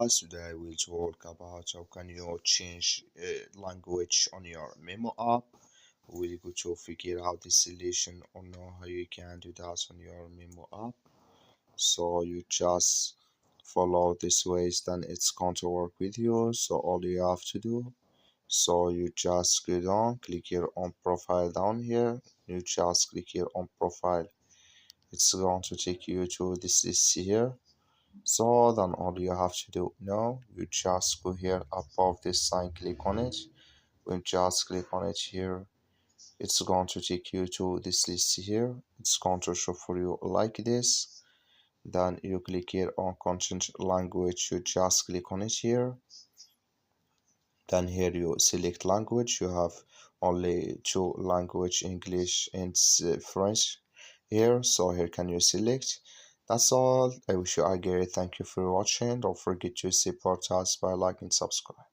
Today we'll talk about how can you change language on your Memo app. We're going to figure out the solution on how you can do that on your Memo app. So you just follow this ways, then it's going to work with you. So all you have to do, so you just go down, click here on profile down here. You just click here on profile. It's going to take you to this list here. So then all you have to do now, you just go here above this sign, click on it. When you just click on it here, it's going to take you to this list here. It's going to show for you like this. Then you click here on content language, you just click on it here. Then here you select language. You have only two language, English and French here. So here can you select. That's all. I wish you a great thank you for watching. Don't forget to support us by liking and subscribe.